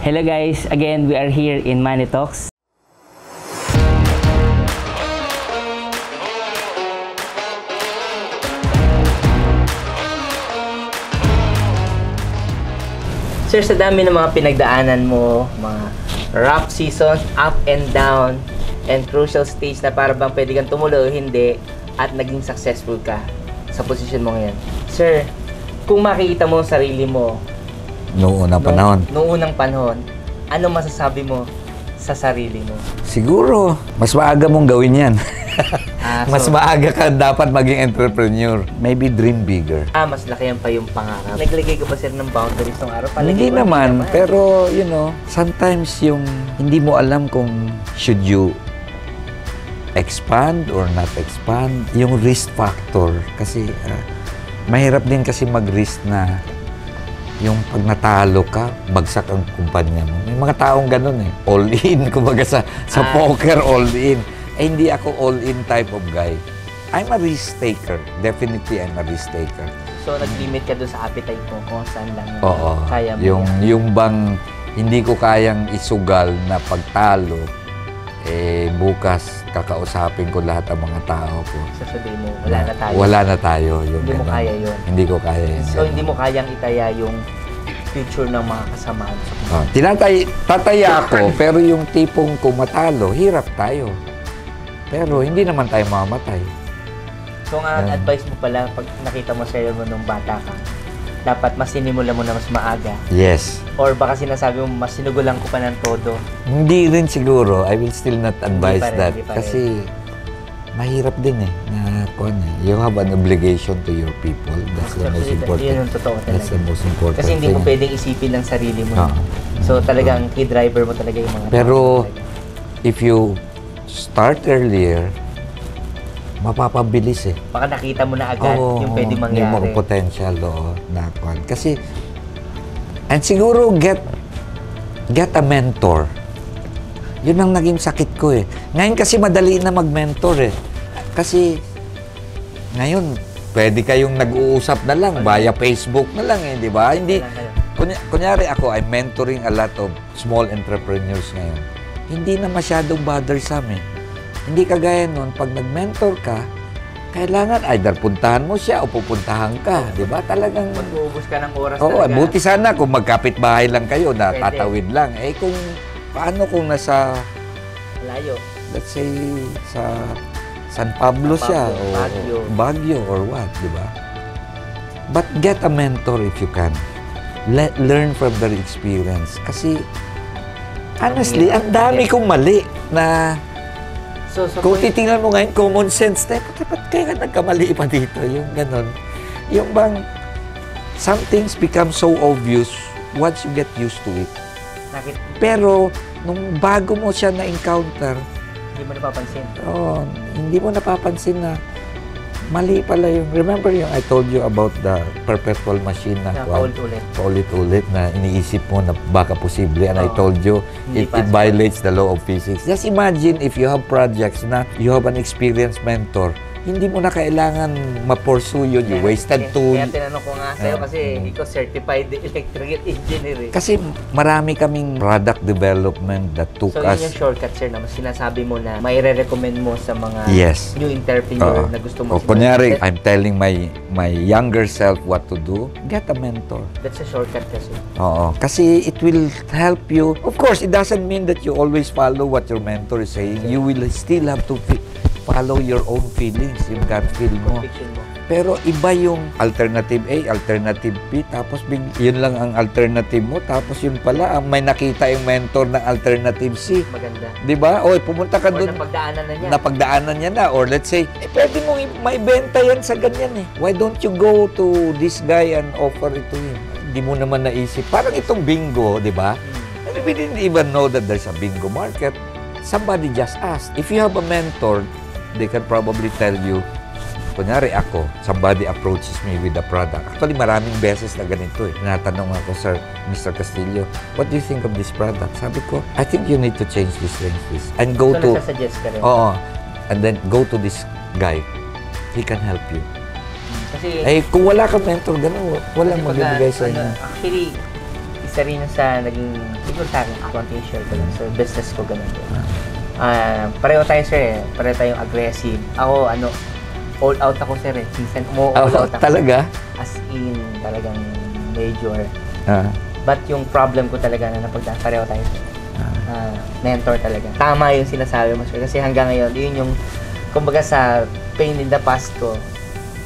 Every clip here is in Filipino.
Hello guys, again we are here in Money Talks. Sir, sa dami ng mga pinagdaanan mo, mga rough seasons, up and down, and crucial stage na para bang pwede kang tumuloy o hindi, at naging successful ka sa posisyon mo ngayon. Sir, kung makikita mo ang sarili mo Noong unang panahon, ano masasabi mo sa sarili mo? Siguro, mas maaga mong gawin yan. Mas maaga ka dapat maging entrepreneur. Maybe dream bigger. Mas laki yan pa yung pangarap. Naglagay ka ba sir ng boundaries ng araw? Hindi naman, pero you know, sometimes yung hindi mo alam kung should you expand or not expand. Yung risk factor. Kasi mahirap din kasi mag-risk na yung pag natalo ka, bagsak ang kumpanya mo. May mga taong ganun eh. All in. Kumbaga sa poker, all in. Eh, hindi ako all in type of guy. I'm a risk taker. Definitely, I'm a risk taker. So, nag-limit ka doon sa appetite mo kung saan lang kaya mo. Yung bang hindi ko kayang isugal na pagtalo, eh, bukas kakausapin ko lahat ng mga tao ko. Sasabihin mo, wala na tayo. Wala na tayo. Hindi mo kaya yun. Hindi ko kaya yun. So, hindi mo kayang itaya yung future ng mga kasamahan. Tataya ako, pero yung tipong kumatalo, hirap tayo. Pero hindi naman tayo mamamatay. So, ang advice mo pala, pag nakita mo sa'yo mo nung bata ka, dapat mas sinimula mo na mas maaga. Yes. Or baka sinasabi mo, mas sinugulan ko pa ng todo. Hindi rin siguro. I will still not advise that. Kasi mahirap din eh. You have an obligation to your people. That's the most important. Yun yung totoo talaga. That's the most important. Kasi hindi mo pwedeng isipin ng sarili mo. So talagang key driver mo talaga yung mga Pero if you start earlier, mapapabilis eh. Baka nakita mo na agad yung pwede mangyari. Yung mga potential na kwan. Kasi, and siguro get a mentor. Yun ang naging sakit ko eh. Ngayon kasi madali na mag-mentor eh. Kasi, ngayon, pwede kayong nag-uusap na lang via Facebook na lang eh, di ba? Hindi, kunyari ako, I'm mentoring a lot of small entrepreneurs ngayon. Hindi na masyadong bothersome eh. Hindi kagaya nun, pag nag-mentor ka, kailangan either puntahan mo siya o pupuntahan ka. Di ba? Talagang mag-uubos ka ng oras talaga. Buti sana kung magkapit-bahay lang kayo, na tatawid lang. Eh kung, paano kung nasa layo? Let's say, sa San Pablo siya, o Baguio or what, di ba? But get a mentor if you can. Learn from their experience. Kasi, honestly, ang dami kong mali na kung titingnan mo ngayon, common sense na, ba't kaya nagkamali pa dito? Yung ganon. Yung bang, some things become so obvious once you get used to it. Pero, nung bago mo siya na-encounter, hindi mo napapansin. Hindi mo napapansin na mali pala yung, remember yung I told you about the perpetual machine na paulit-ulit na iniisip mo na baka posible, and I told you it violates the law of physics. Just imagine if you have projects na you have an experienced mentor, hindi mo na kailangan ma-pursue yun, you wasted tool. Kaya tinanong ko nga sa'yo kasi ikaw certified electrical engineer eh. Kasi marami kaming product development that took us. So yun yung shortcut sir na sinasabi mo na may re-recommend mo sa mga new entrepreneur na gusto mo. Kunyari, I'm telling my younger self what to do, get a mentor. That's a shortcut kasi. Kasi it will help you. Of course, it doesn't mean that you always follow what your mentor is saying. You will still have to follow your own feelings, yung gut feel mo. Pero iba yung alternative A, alternative B, tapos yun lang ang alternative mo, tapos yun pala, may nakita yung mentor ng alternative C. Maganda. Diba? O, pumunta ka doon. Napagdaanan niya na. Or let's say, pwede mong maibenta yan sa ganyan eh. Why don't you go to this guy and offer it to him? Hindi mo naman naisip. Parang itong bingo, diba? We didn't even know that there's a bingo market. Somebody just asked. If you have a mentor, they can probably tell you, kunyari ako, somebody approaches me with a product. Actually, maraming beses na ganito eh. Tinatanong ako, Sir, Mr. Castillo, what do you think of this product? Sabi ko, I think you need to change this. And go to... nagsasuggest ka rin. And then go to this guy. He can help you. Kasi... kung wala kang mentor, gano'n, walang magbibigay sa inyo. Actually, isa rin sa naging, siguro sa akin, konting share ko lang sa business ko, ganun din. Pareho tayo, sir, pareho tayong aggressive. Ako, all out ako, sir, eh. Minsan, all out ako. Talaga? As in, talagang major. But yung problem ko talaga na pareho tayo, sir. Mentor talaga. Tama yung sinasabi mo, sir. Kasi hanggang ngayon, yun yung, kumbaga sa pain in the past ko,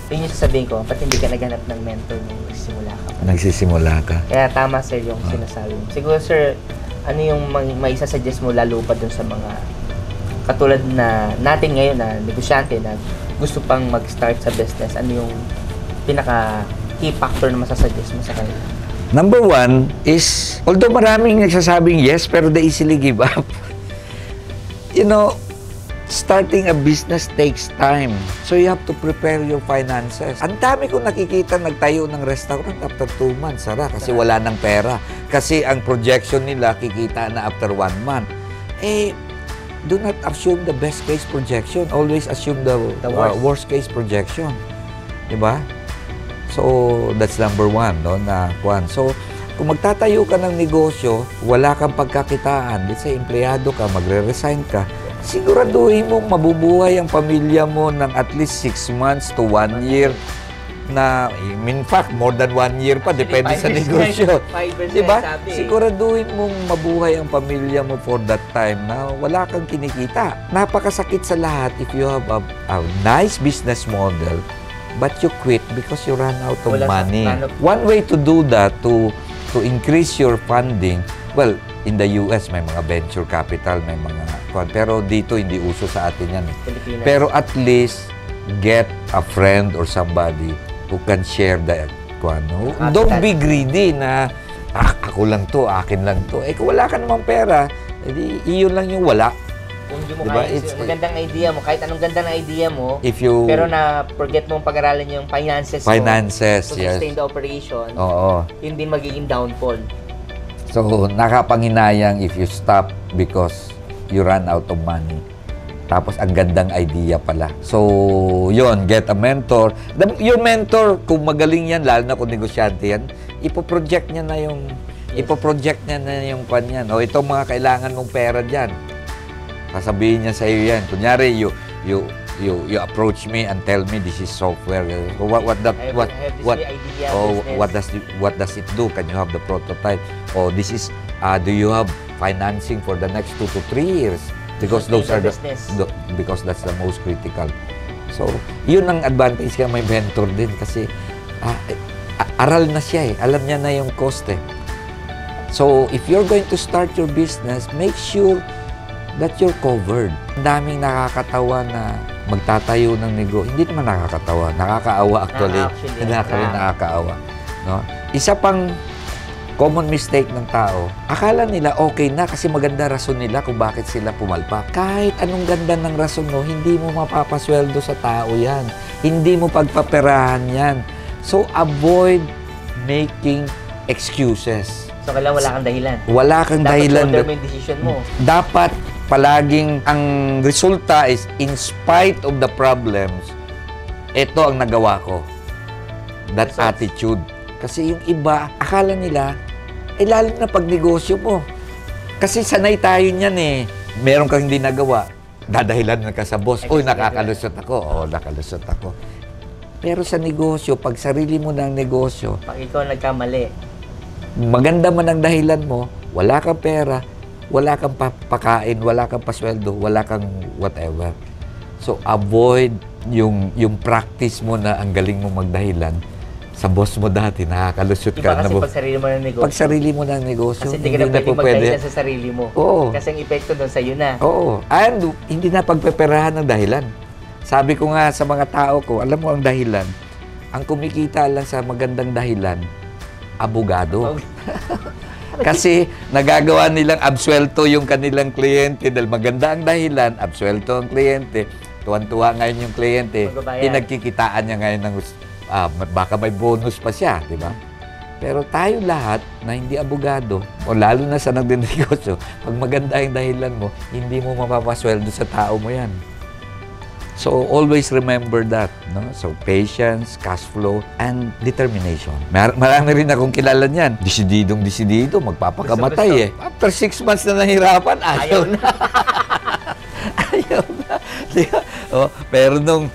yun yung sasabihin ko, ba't hindi ka naghanap ng mentor nung nagsisimula ka? Kaya tama, sir, yung sinasabi mo. Siguro, sir, ano yung may isasuggest mo lalo pa dun sa mga katulad na natin ngayon na negosyante na gusto pang mag-start sa business? Ano yung pinaka key factor na masasuggest mo sa kanila? Number one is, although maraming nagsasabing yes, pero they easily give up. You know, starting a business takes time. So you have to prepare your finances. Ang dami ko nakikita nagtayo ng restaurant after 2 months, Sara, kasi wala ng pera. Kasi ang projection nila, kikita na after 1 month. Do not assume the best case projection. Always assume the worst case projection. Diba? So, that's number one, no? So, kung magtatayo ka ng negosyo, wala kang pagkakitaan, let's say, empleyado ka, magre-resign ka, siguraduhin mo mabubuhay ang pamilya mo ng at least 6 months to 1 year na, in fact, more than 1 year pa, depende sa negosyo. Diba? Siguraduhin mong mabuhay ang pamilya mo for that time na wala kang kinikita. Napakasakit sa lahat if you have a nice business model but you quit because you run out of money. One way to do that, to increase your funding, well, in the US, may mga venture capital, may mga... Pero dito, hindi uso sa atin yan. Pero at least, get a friend or somebody who can share the... Don't be greedy na, ako lang to, akin lang to. Kung wala ka namang pera, edi, iyon lang yung wala. Kung hindi mo diba? Magandang idea mo, kahit anong ganda ng idea mo, pero na-forget mong pag-aralan yung finances mo, to sustain the operation, yun din magiging downfall. So, nakapanginayang if you stop because you run out of money. Tapos, ang gandang idea pala. So, yun, get a mentor. Your mentor, kung magaling yan, lalo na kung negosyante yan, ipoproject niya na yung, kwan yan. O, itong mga kailangan mong pera dyan. Sasabihin niya sa iyo yan. Kunyari, you approach me and tell me this is software. What does it do? Can you have the prototype? Oh, this is do you have financing for the next 2 to 3 years? Because those are because that's the most critical. So, yun ang advantage kaya may mentor din kasi aral na siya eh. Alam niya na yung cost eh. So, if you're going to start your business, make sure that you're covered. Ang daming nakakatawa na magtatayo ng negosyo. Hindi naman nakakatawa. Nakakaawa actually. Nakakaawa. No? Isa pang common mistake ng tao, akala nila okay na kasi maganda rason nila kung bakit sila pumalpak. Kahit anong ganda ng rason mo, hindi mo mapapasweldo sa tao yan. Hindi mo pagpaperahan yan. So, avoid making excuses. So, kailangan wala kang dahilan. Wala kang dahilan. Dapat mo yung decision mo. Dapat palaging ang resulta is in spite of the problems, ito ang nagawa ko. That attitude. Kasi yung iba, akala nila, lalo na pag negosyo mo. Kasi sanay tayo niyan eh. Meron kang hindi nagawa, dadahilan na ka sa boss. Uy, nakakalusot ako. Nakalusot ako. Pero sa negosyo, pag sarili mo ng negosyo, pag ikaw nagkamali, maganda man ang dahilan mo, wala kang pera, wala kang pakain, wala kang pasweldo, wala kang whatever. So, avoid yung practice mo na ang galing mo magdahilan. Sa boss mo dati, nakakalusot ka. Kasi pag sarili mo ng negosyo. Pag sarili mo ng negosyo, kasi hindi ka na pwede magdahilan sa sarili mo. Oo. Kasi ang epekto doon sa'yo na. Oo. And hindi na pagpeperahan ng dahilan. Sabi ko nga sa mga tao ko, alam mo ang dahilan, ang kumikita lang sa magandang dahilan, abogado. Kasi nagagawa nilang absuelto yung kanilang kliyente dahil maganda ang dahilan, absuelto ang kliyente, tuwan-tuwa ngayon yung kliyente, pinagkikitaan niya ngayon ng baka may bonus pa siya, di ba? Pero tayo lahat na hindi abogado, o lalo na sa nagdinegosyo, pag maganda yung dahilan mo, hindi mo mapapasweldo sa tao mo yan. So, always remember that. No? So, patience, cash flow, and determination. Marami rin akong kilala niyan. Desididong, magpapakamatay eh. After 6 months na nahirapan, ayaw na. Ayaw na. Diba? Oh, pero nung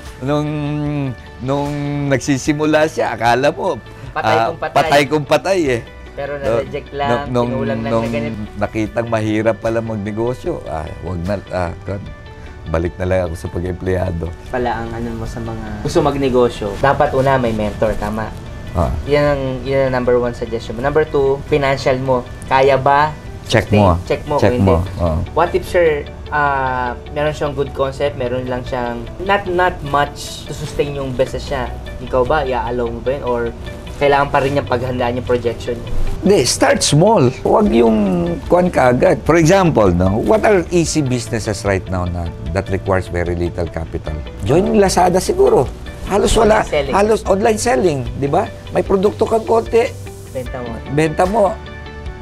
nagsisimula siya, akala mo, patay kung patay eh. Pero na-reject lang, pinulang lang na ganito. Nakitang mahirap pala magnegosyo, wag na, balik na lang ako sa pag-empleyado. Pala ang ano mo sa mga gusto magnegosyo, dapat una may mentor, tama? Yan ang number 1 suggestion mo. Number 2, financial mo. Kaya ba? Check mo. Check mo. Check mo. What if, sir, meron siyang good concept, meron lang siyang not much to sustain yung business niya. Ikaw ba, i-allow mo ba yun? Or kailangan pa rin niyang paghandaan yung projection niya? Hindi, start small. Huwag yung kuwan kaagad. For example, no, what are easy businesses right now that requires very little capital? Join Lazada siguro. Halos wala, halos online selling, di ba? May produkto kang konti. Benta mo.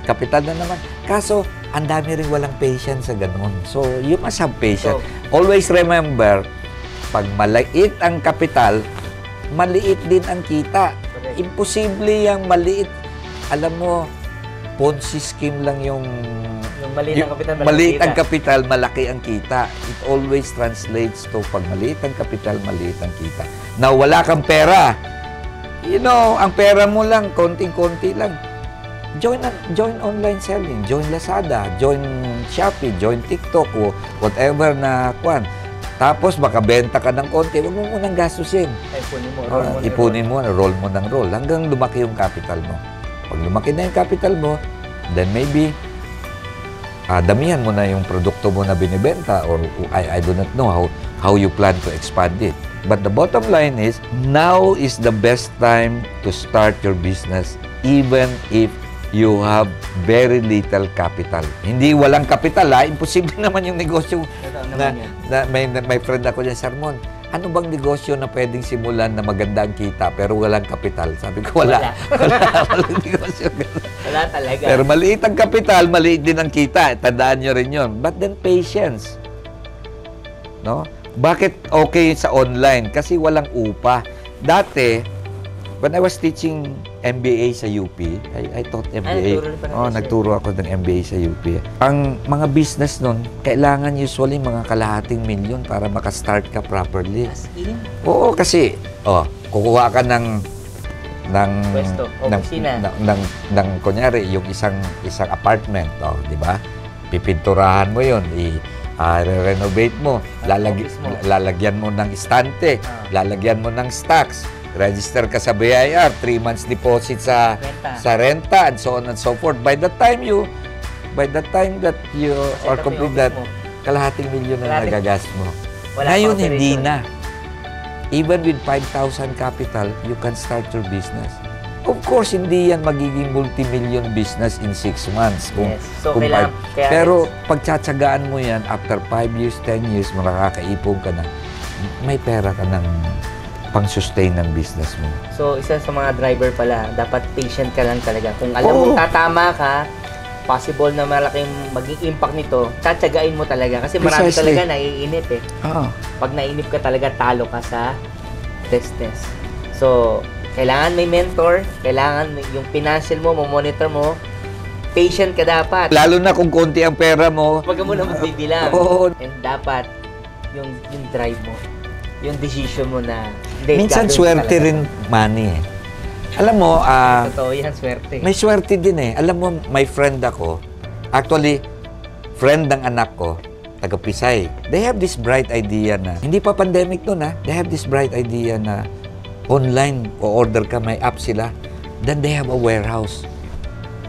Kapital na naman. Kaso, ang dami rin walang patience sa ganun. So, you must have patience. Always remember, pag maliit ang kapital, maliit din ang kita. Imposible yung maliit. Alam mo, Ponzi scheme lang yung maliit ang kapital, maliit ang kapital, malaki ang kita. It always translates to pag maliit ang kapital, maliit ang kita. Now, wala kang pera. You know, ang pera mo lang, konting-konti lang. Join online selling, join Lazada, join Shopee, join TikTok, o whatever na kwan. Tapos, makabenta ka ng konti, huwag mo munang gastusin. Ipunin mo, roll mo ng roll, hanggang lumaki yung capital mo. Pag lumaki na yung capital mo, then maybe, damihan mo na yung produkto mo na binibenta, or I do not know how you plan to expand it. But the bottom line is, now is the best time to start your business, even if you have very little capital. Hindi walang capital, imposible naman yung negosyo. May friend ako dyan, Sermon, ano bang negosyo na pwedeng simulan na maganda ang kita pero walang kapital? Sabi ko, wala. Walang negosyo. Wala talaga. Pero maliit ang kapital, maliit din ang kita. Tandaan nyo rin yun. But then patience. No? Bakit okay sa online? Kasi walang upa. Dati, when I was teaching MBA sa UP, I taught MBA. Nagturo ako ng MBA sa UP. Ang mga business nun, kailangan usually mga kalahating milyon para makastart ka properly. As in? Oo, kasi kukuha ka ng pwesto, ng kunyari, yung isang apartment, di ba? Pipinturahan mo yun, i-renovate mo, lalagyan mo ng estante, lalagyan mo ng stocks, register ka sa BIR, 3 months deposit sa renta, and so on and so forth. By the time that you are complete that, kalahating milyon na nagagas mo. Ngayon, hindi na. Even with 5,000 capital, you can start your business. Of course, hindi yan magiging multi-million business in 6 months. Pero pagtsatsagaan mo yan, after 5 years, 10 years, makakaipon ka na, may pera ka ng pang-sustain ng business mo. So, isa sa mga driver pala, dapat patient ka lang talaga. Kung alam mo tatama ka, possible na malaking maging impact nito, tsatsagain mo talaga. Kasi marami talaga naiinip eh. Pag nainip ka talaga, talo ka sa business. So, kailangan may mentor, kailangan yung financial mo, monitor mo, patient ka dapat. Lalo na kung konti ang pera mo. Huwag mo na magbibilang. And dapat, yung drive mo, yung decision mo na minsan swerte rin money eh. Alam mo, totoo yan, swerte. May swerte din eh. Alam mo, may friend ako. Actually, friend ng anak ko, taga Pisay. They have this bright idea na, hindi pa pandemic nun they have this bright idea na online o order ka, may app sila. Then they have a warehouse.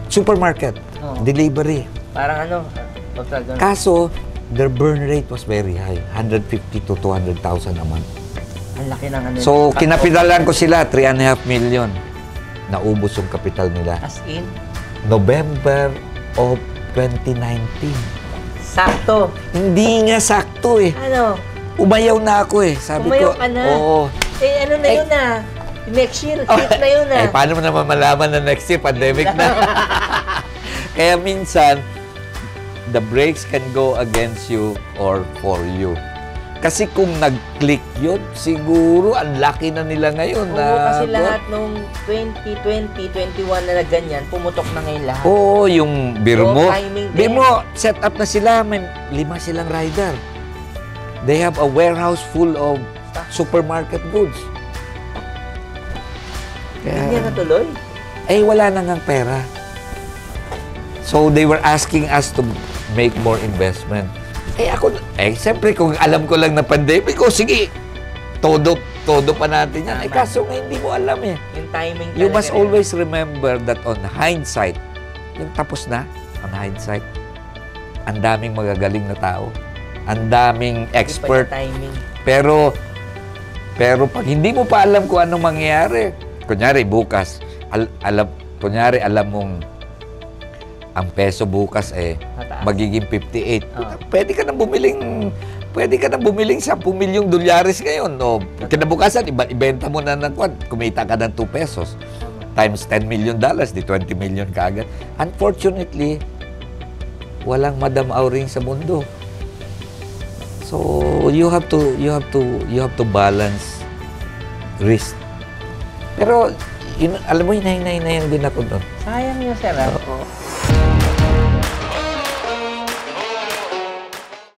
Supermarket. Delivery. Parang Kaso, their burn rate was very high. 150 to 200,000 a month. Ang laki ng So, kinapitalan ko sila, 3.5 million. Naubos yung kapital nila. As in? November of 2019. Sakto. Hindi nga sakto eh. Ano? Umayaw na ako eh. Sabi Umayaw ko, ka na? Oo. Ano na yun Next year, hit na yun paano mo naman malaman na next year, pandemic na? Kaya minsan, the brakes can go against you or for you. Kasi kung nag-click yun, siguro ang laki na nila ngayon. Oo, kasi lahat nung 2020, 21 na ganyan, pumutok na ngayon lahat. Oo, yung biro So, mo. timing din. Biro mo, set up na sila. May 5 silang rider. They have a warehouse full of supermarket goods. Hindi na tuloy. Wala na ngang pera. So, they were asking us to make more investment. Siyempre, kung alam ko lang na pandemic, sige, todo pa natin yan. Kaso nga hindi mo alam eh. Yung timing You talaga must rin. always remember that on hindsight, yung tapos na, on hindsight, ang daming magagaling na tao. Ang daming expert. Hindi pa yung timing. Pero pag hindi mo pa alam kung anong mangyayari, kunyari bukas, alam mong ang peso bukas Mataas. magiging 58. Oo. Pwede ka nang bumiling 10 milyong dolyares ngayon. O, kinabukasan, ibenta mo na ng kumita ka ng 2 pesos. Times $10 million, di 20 million ka agad. Unfortunately, walang Madam Auring sa mundo. So, you have to balance risk. Pero, alam mo, hinahinay din ako doon. Sayang yun, sir. Oo.